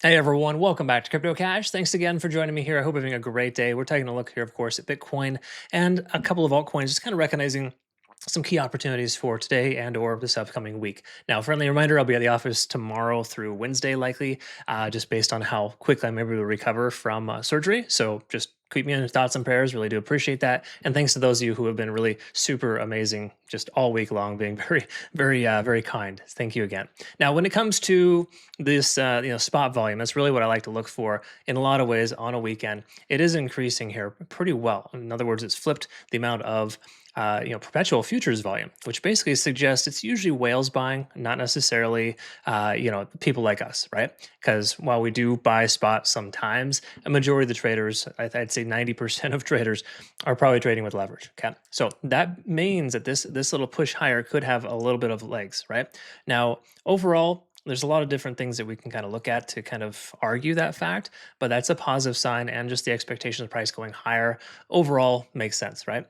Hey everyone, welcome back to Crypto Cash. Thanks again for joining me here. I hope you're having a great day. We're taking a look here, of course, at Bitcoin and a couple of altcoins, just kind of recognizing some key opportunities for today and or this upcoming week. Now, friendly reminder, I'll be at the office tomorrow through Wednesday likely, just based on how quickly I'm able to recover from surgery. So just keep me in your thoughts and prayers. Really do appreciate that. And thanks to those of you who have been really super amazing just all week long, being very kind. Thank you again. Now, when it comes to this, spot volume, that's really what I like to look for in a lot of ways on a weekend. It is increasing here pretty well. In other words, it's flipped the amount of perpetual futures volume, which basically suggests it's usually whales buying, not necessarily, people like us, right? Because while we do buy spot sometimes, a majority of the traders, I'd say 90% of traders, are probably trading with leverage. Okay, so that means that this little push higher could have a little bit of legs, right? Now, overall, there's a lot of different things that we can kind of look at to kind of argue that fact, but that's a positive sign, and just the expectation of price going higher overall makes sense, right?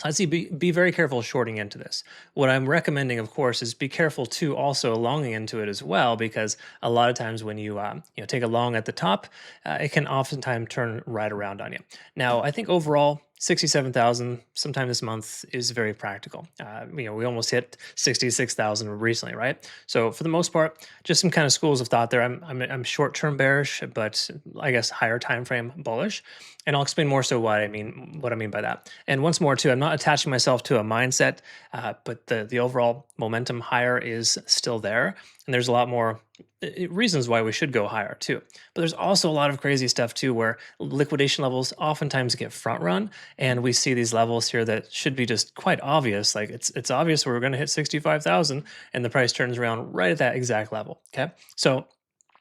I'd say be very careful shorting into this. What I'm recommending, of course, is be careful too also longing into it as well, because a lot of times when you take a long at the top, it can oftentimes turn right around on you. Now, I think overall, 67,000 sometime this month is very practical. We almost hit 66,000 recently, right? So for the most part, just some kind of schools of thought there. I'm short-term bearish, but I guess higher time frame bullish. And I'll explain more so what I mean by that. And once more, too, I'm not attaching myself to a mindset, but the overall momentum higher is still there, and there's a lot more reasons why we should go higher too. But there's also a lot of crazy stuff too, where liquidation levels oftentimes get front run, and we see these levels here that should be just quite obvious. Like it's obvious we're going to hit 65,000, and the price turns around right at that exact level. Okay, so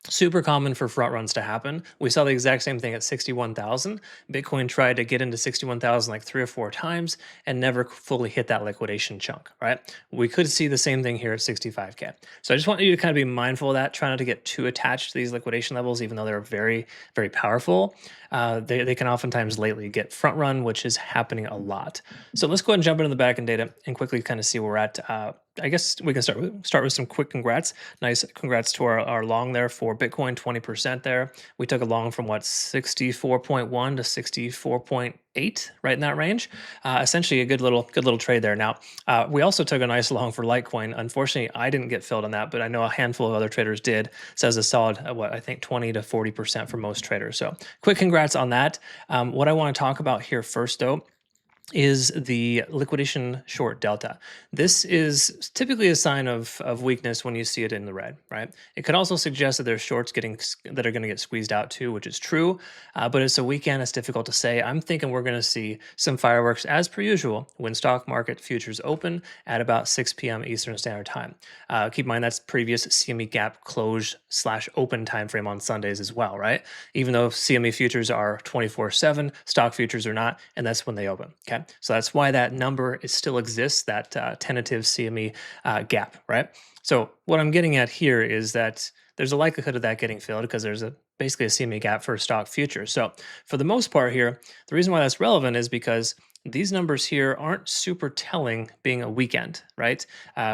super common for front runs to happen. We saw the exact same thing at 61,000. Bitcoin tried to get into 61,000 like 3 or 4 times and never fully hit that liquidation chunk, right? We could see the same thing here at 65K. So I just want you to kind of be mindful of that. Try not to get too attached to these liquidation levels, even though they're very, very powerful. They can oftentimes lately get front run, which is happening a lot. So let's go ahead and jump into the back end data and quickly kind of see where we're at. I guess we can start with some quick congrats. Nice congrats to our long there for Bitcoin, 20% there. We took a long from what, 64.1 to 64.8, right in that range. Essentially a good little trade there. Now, we also took a nice long for Litecoin. Unfortunately, I didn't get filled on that, but I know a handful of other traders did. So as a solid, I think 20 to 40% for most traders. So quick congrats on that. What I want to talk about here first, though, is the liquidation short delta. This is typically a sign of weakness when you see it in the red, right? It could also suggest that there's shorts that are going to get squeezed out too, which is true. But it's a weekend; it's difficult to say. I'm thinking we're going to see some fireworks as per usual when stock market futures open at about 6 p.m. Eastern Standard Time. Keep in mind that's previous CME gap close / open time frame on Sundays as well, right? Even though CME futures are 24/7, stock futures are not, and that's when they open. Okay, so that's why that number still exists, that tentative CME gap, right? So what I'm getting at here is that there's a likelihood of that getting filled because there's basically a CME gap for stock futures. So for the most part here, the reason why that's relevant is because these numbers here aren't super telling being a weekend, right?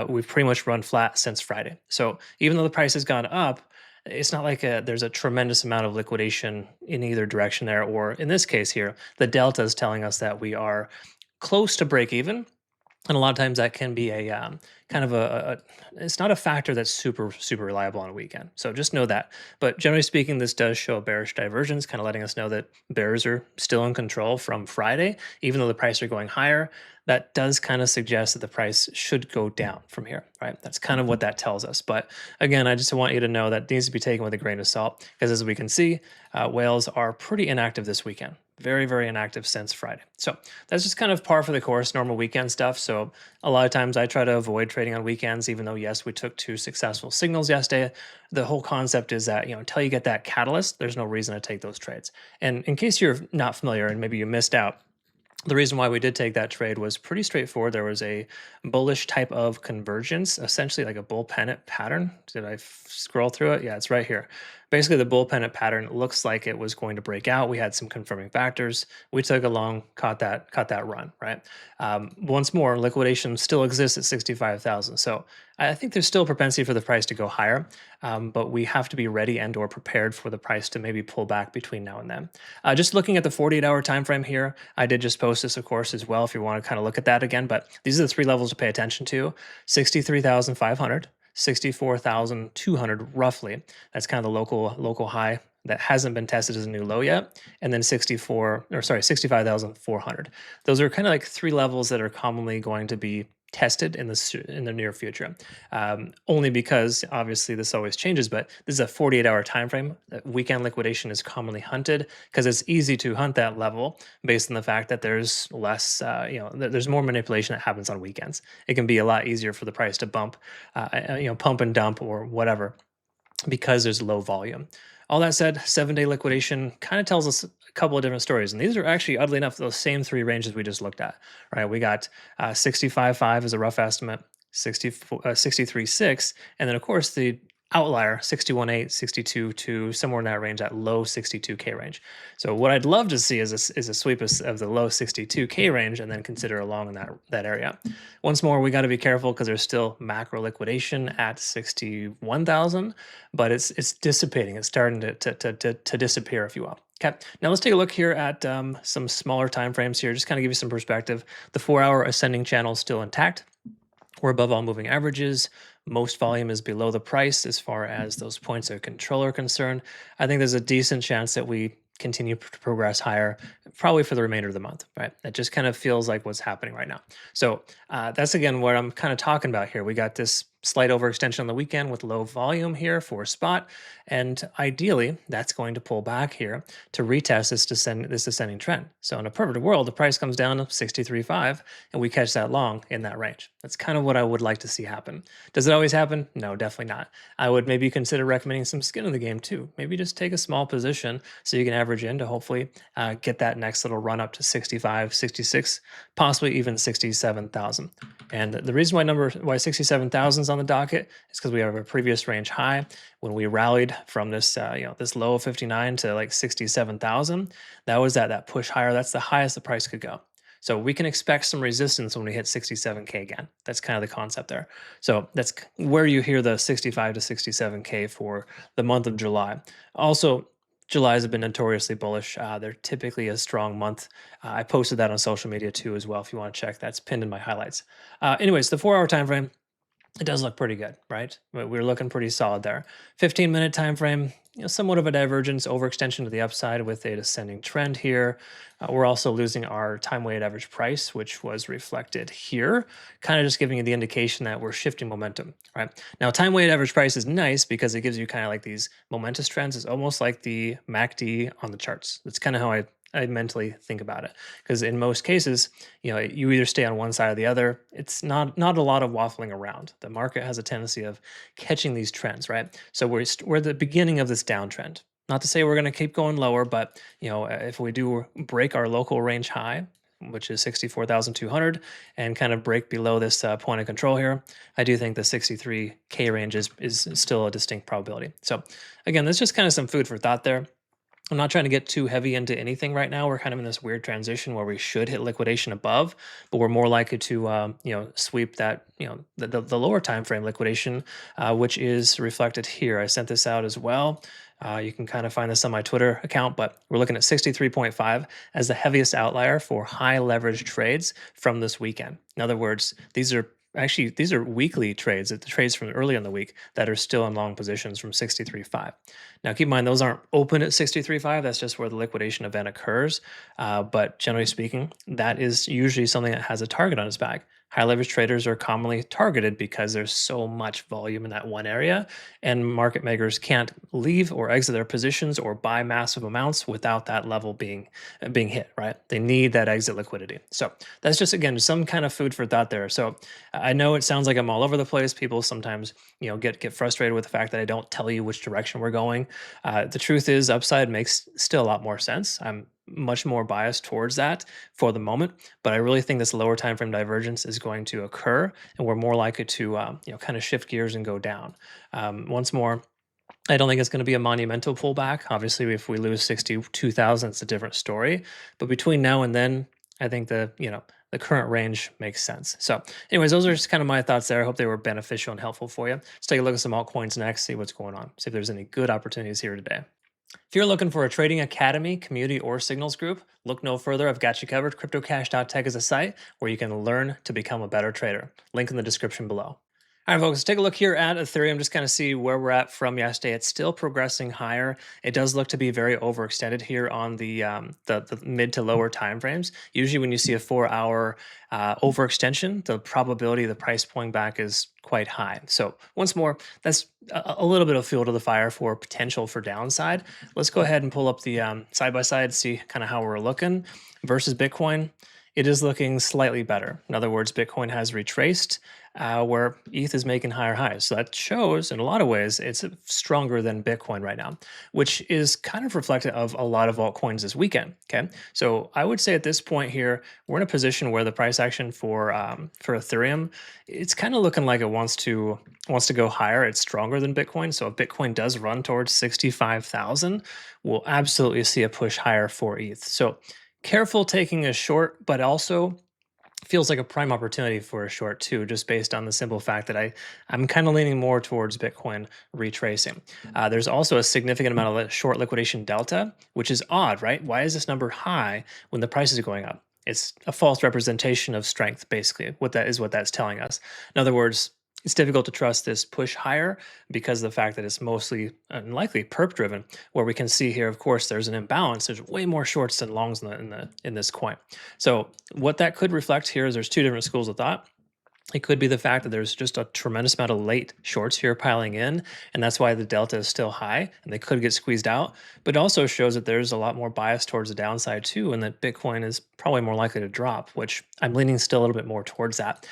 We've pretty much run flat since Friday. So even though the price has gone up, it's not like there's a tremendous amount of liquidation in either direction there, or in this case here, the delta is telling us that we are close to break even. And a lot of times that can be a kind of it's not a factor that's super reliable on a weekend. So just know that. But generally speaking, this does show a bearish divergence, kind of letting us know that bears are still in control from Friday, even though the price are going higher. That does kind of suggest that the price should go down from here, right? That's kind of what that tells us. But again, I just want you to know that needs to be taken with a grain of salt, because as we can see, whales are pretty inactive this weekend. Very inactive since Friday. So that's just kind of par for the course, normal weekend stuff. So a lot of times I try to avoid trading on weekends, even though, yes, we took 2 successful signals yesterday. The whole concept is that, until you get that catalyst, there's no reason to take those trades. And in case you're not familiar and maybe you missed out, the reason why we did take that trade was pretty straightforward. There was a bullish type of convergence, essentially like a bull pennant pattern. Did I scroll through it? Yeah, it's right here. basically the bull pennant pattern looks like it was going to break out. We had some confirming factors. We took a long, caught that run, right? Once more, liquidation still exists at 65,000. So I think there's still propensity for the price to go higher, but we have to be ready and or prepared for the price to maybe pull back between now and then. Just looking at the 48-hour time frame here, I did just post this, of course, as well, if you want to kind of look at that again. But these are the three levels to pay attention to: 63,500. 64,200 roughly. That's kind of the local high that hasn't been tested as a new low yet, and then 65,400. Those are kind of like three levels that are commonly going to be tested in the near future. Only because obviously this always changes, but this is a 48-hour time frame. Weekend liquidation is commonly hunted because it's easy to hunt that level based on the fact that there's less, there's more manipulation that happens on weekends. It can be a lot easier for the price to pump and dump or whatever, because there's low volume. All that said, 7-day liquidation kind of tells us a couple of different stories. And these are actually, oddly enough, those same three ranges we just looked at, right? We got 65.5 as a rough estimate, 63.6, and then of course the outlier 61.8, 62.2, somewhere in that range, that low 62K range. So what I'd love to see is a sweep of the low 62K range and then consider along in that area. Once more, we got to be careful because there's still macro liquidation at 61,000, but it's dissipating. It's starting to disappear, if you will. Okay, now let's take a look here at some smaller time frames here, just kind of give you some perspective. The 4-hour ascending channel is still intact. We're above all moving averages. Most volume is below the price as far as those points of control are concerned. I think there's a decent chance that we continue to progress higher, probably for the remainder of the month, right? It just kind of feels like what's happening right now. So that's again what I'm kind of talking about here. We got this slight overextension on the weekend with low volume here for a spot, and ideally that's going to pull back here to retest this descending trend. So in a perfect world, the price comes down to 63.5 and we catch that long in that range. That's kind of what I would like to see happen. Does it always happen? No, definitely not. I would maybe consider recommending some skin in the game too. Maybe just take a small position so you can average in to hopefully get that next little run up to 65, 66, possibly even 67,000. And the reason why 67,000 is on the docket is because we have a previous range high when we rallied from this this low of 59 to like 67,000. That was that push higher. That's the highest the price could go. So we can expect some resistance when we hit 67K again. That's kind of the concept there. So that's where you hear the 65 to 67K for the month of July. Also, July's have been notoriously bullish. They're typically a strong month. I posted that on social media too as well if you want to check. That's pinned in my highlights. Anyways, the 4-hour time frame, it does look pretty good, right? We're looking pretty solid there. 15-minute time frame, somewhat of a divergence, overextension to the upside with a descending trend here. We're also losing our time-weighted average price, which was reflected here, kind of just giving you the indication that we're shifting momentum, right? Now, time-weighted average price is nice because it gives you kind of like these momentous trends. It's almost like the MACD on the charts. That's kind of how I mentally think about it, because in most cases, you either stay on one side or the other. It's not a lot of waffling around. The market has a tendency of catching these trends, right? So we're at the beginning of this downtrend. Not to say we're going to keep going lower, but if we do break our local range high, which is 64,200, and kind of break below this point of control here, I do think the 63K range is still a distinct probability. So again, that's just kind of some food for thought there. I'm not trying to get too heavy into anything right now. We're kind of in this weird transition where we should hit liquidation above, but we're more likely to sweep that the lower time frame liquidation, which is reflected here. I sent this out as well. You can kind of find this on my Twitter account, but we're looking at 63.5 as the heaviest outlier for high leverage trades from this weekend. In other words, these are weekly trades, the trades from early in the week that are still in long positions from 63.5. Now, keep in mind, those aren't open at 63.5. That's just where the liquidation event occurs. But generally speaking, that is usually something that has a target on its back. High leverage traders are commonly targeted because there's so much volume in that one area, and market makers can't leave or exit their positions or buy massive amounts without that level being hit, right? They need that exit liquidity. So that's just, again, some kind of food for thought there. So I know it sounds like I'm all over the place. People sometimes get frustrated with the fact that I don't tell you which direction we're going. The truth is, upside makes still a lot more sense. I'm much more biased towards that for the moment, but I really think this lower time frame divergence is going to occur, and we're more likely to kind of shift gears and go down. Once more, I don't think it's going to be a monumental pullback. Obviously, if we lose 62,000, it's a different story. But between now and then, I think the current range makes sense. So, anyways, those are just kind of my thoughts there. I hope they were beneficial and helpful for you. Let's take a look at some altcoins next, see what's going on, see if there's any good opportunities here today. If you're looking for a trading academy, community, or signals group, look no further. I've got you covered. CryptoCash.tech is a site where you can learn to become a better trader. Link in the description below. All right, folks, take a look here at Ethereum, just kind of see where we're at from yesterday. It's still progressing higher. It does look to be very overextended here on the mid to lower time frames. Usually when you see a 4-hour overextension, the probability of the price pulling back is quite high. So once more, that's a little bit of fuel to the fire for potential for downside. Let's go ahead and pull up the side-by-side, see kind of how we're looking versus Bitcoin. It is looking slightly better. In other words, Bitcoin has retraced where ETH is making higher highs. So that shows in a lot of ways it's stronger than Bitcoin right now, which is kind of reflective of a lot of altcoins this weekend. Okay. So I would say at this point here, we're in a position where the price action for Ethereum, it's kind of looking like it wants to go higher. It's stronger than Bitcoin. So if Bitcoin does run towards 65,000, we'll absolutely see a push higher for ETH. So careful taking a short, but also feels like a prime opportunity for a short too, just based on the simple fact that I'm kind of leaning more towards Bitcoin retracing. There's also a significant amount of short liquidation delta, which is odd, right? Why is this number high when the prices are going up? It's a false representation of strength, basically. What that's telling us. In other words, it's difficult to trust this push higher because of the fact that it's mostly unlikely perp driven, where we can see here, of course, there's an imbalance. There's way more shorts than longs in this coin. So what that could reflect here is there's two different schools of thought. It could be the fact that there's just a tremendous amount of late shorts here piling in, and that's why the delta is still high, and they could get squeezed out. But it also shows that there's a lot more bias towards the downside too, and that Bitcoin is probably more likely to drop, which I'm leaning still a little bit more towards that.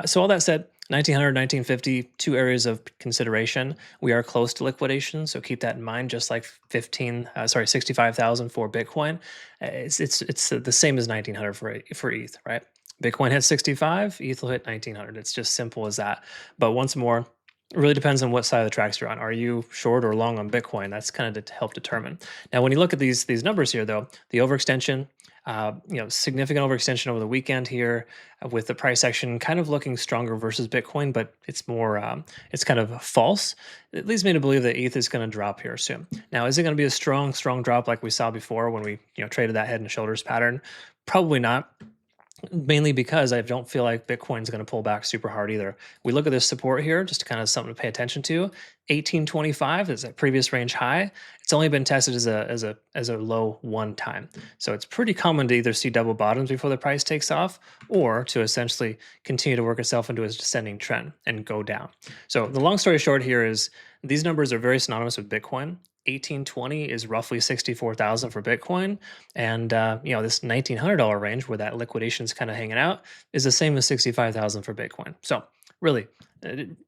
So all that said, 1900, 1950, two areas of consideration. We are close to liquidation, so keep that in mind. Just like 65,000 for Bitcoin, it's the same as 1900 for ETH, right? Bitcoin hit 65, ETH will hit 1900. It's just simple as that. But once more, it really depends on what side of the tracks you're on. Are you short or long on Bitcoin? That's kind of to help determine. Now, when you look at these numbers here, though, the overextension, significant overextension over the weekend here with the price action kind of looking stronger versus Bitcoin, but it's more, it's kind of false. It leads me to believe that ETH is going to drop here soon. Now, is it going to be a strong drop like we saw before when we traded that head and shoulders pattern? Probably not. Mainly because I don't feel like Bitcoin's going to pull back super hard either. We look at this support here, just kind of something to pay attention to. 1825 is a previous range high. It's only been tested as a low one time. So it's pretty common to either see double bottoms before the price takes off, or to essentially continue to work itself into a descending trend and go down. So the long story short here is these numbers are very synonymous with Bitcoin. 1820 is roughly 64,000 for Bitcoin, and this $1,900 range where that liquidation is kind of hanging out is the same as 65,000 for Bitcoin. So really,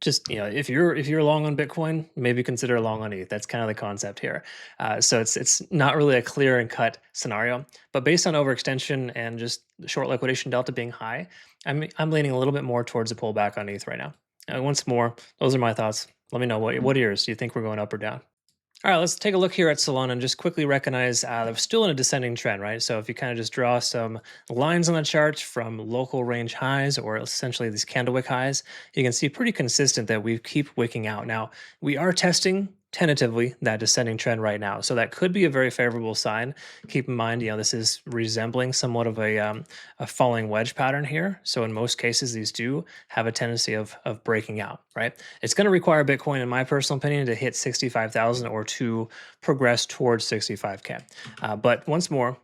just if you're long on Bitcoin, maybe consider long on ETH. That's kind of the concept here. So it's not really a clear and cut scenario, but based on overextension and just the short liquidation delta being high, I'm leaning a little bit more towards a pullback on ETH right now. Once more, those are my thoughts. Let me know what are yours. Do you think we're going up or down? All right, let's take a look here at Solana and just quickly recognize they're still in a descending trend, right? So if you kind of just draw some lines on the charts from local range highs or essentially these candlewick highs, you can see pretty consistent that we keep wicking out. Now, we are testing tentatively that descending trend right now. So that could be a very favorable sign. Keep in mind, this is resembling somewhat of a falling wedge pattern here. So in most cases, these do have a tendency of breaking out, right? It's going to require Bitcoin, in my personal opinion, to hit 65,000 or to progress towards 65K. But once more,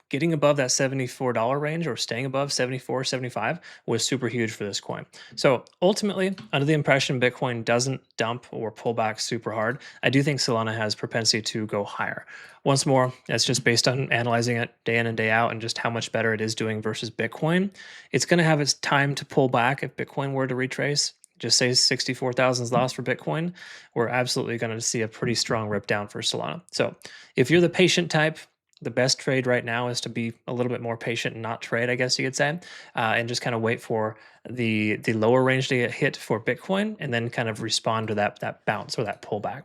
getting above that $74 range or staying above 74, 75 was super huge for this coin. So ultimately, under the impression Bitcoin doesn't dump or pull back super hard, I do think Solana has propensity to go higher. Once more, that's just based on analyzing it day in and day out and just how much better it is doing versus Bitcoin. It's going to have its time to pull back if Bitcoin were to retrace. Just say 64,000 is lost for Bitcoin, we're absolutely going to see a pretty strong rip down for Solana. So if you're the patient type, the best trade right now is to be a little bit more patient and not trade, I guess you could say, and just kind of wait for the lower range to get hit for Bitcoin, and then kind of respond to that bounce or that pullback.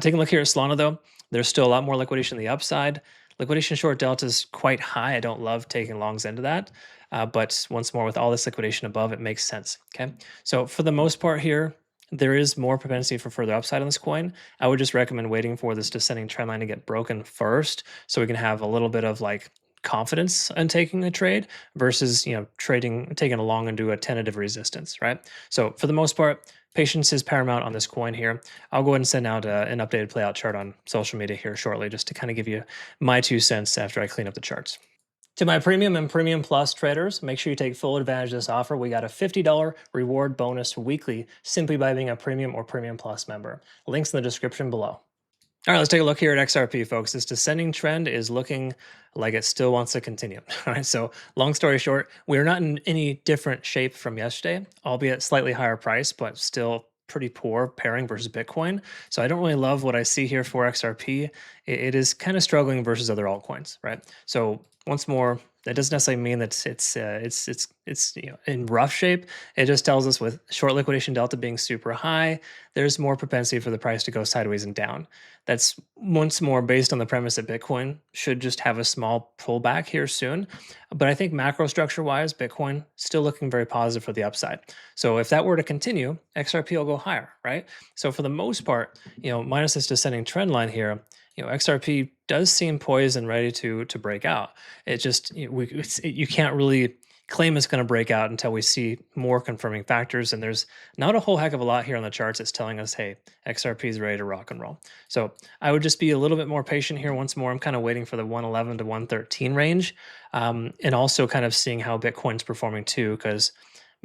Taking a look here at Solana though, there's still a lot more liquidation on the upside. Liquidation short delta is quite high. I don't love taking longs into that, but once more, with all this liquidation above, it makes sense. Okay, so for the most part here, there is more propensity for further upside on this coin. I would just recommend waiting for this descending trend line to get broken first, so we can have a little bit of like confidence in taking a trade versus taking a long into a tentative resistance, right? So for the most part, patience is paramount on this coin here. I'll go ahead and send out an updated playout chart on social media here shortly, just to kind of give you my 2 cents after I clean up the charts. To my premium and premium plus traders, make sure you take full advantage of this offer. We got a $50 reward bonus weekly simply by being a premium or premium plus member. Links in the description below. All right, let's take a look here at XRP, folks. This descending trend is looking like it still wants to continue. All right, so long story short, we're not in any different shape from yesterday, albeit slightly higher price, but still pretty poor pairing versus Bitcoin. So I don't really love what I see here for XRP. It is kind of struggling versus other altcoins, right? So once more, that doesn't necessarily mean that it's in rough shape. It just tells us with short liquidation delta being super high, there's more propensity for the price to go sideways and down. That's once more based on the premise that Bitcoin should just have a small pullback here soon. But I think macro structure wise, Bitcoin still looking very positive for the upside. So if that were to continue, XRP will go higher, right? So for the most part, minus this descending trend line here, XRP does seem poised and ready to break out. It just you can't really claim it's going to break out until we see more confirming factors. And there's not a whole heck of a lot here on the charts that's telling us, hey, XRP is ready to rock and roll. So I would just be a little bit more patient here. Once more, I'm kind of waiting for the 111 to 113 range, and also kind of seeing how Bitcoin's performing too, because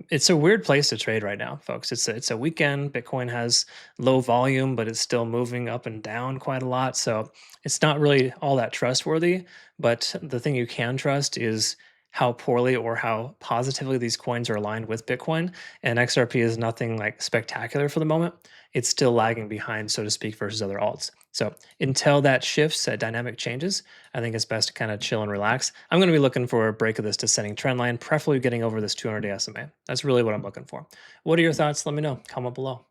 it's a weird place to trade right now, folks. It's a weekend. Bitcoin has low volume, but it's still moving up and down quite a lot. So it's not really all that trustworthy. But the thing you can trust is how poorly or how positively these coins are aligned with Bitcoin. And XRP is nothing like spectacular for the moment. It's still lagging behind, so to speak, versus other alts. So until that shifts, that dynamic changes, I think it's best to kind of chill and relax. I'm going to be looking for a break of this descending trend line, preferably getting over this 200-day SMA. That's really what I'm looking for. What are your thoughts? Let me know. Comment below.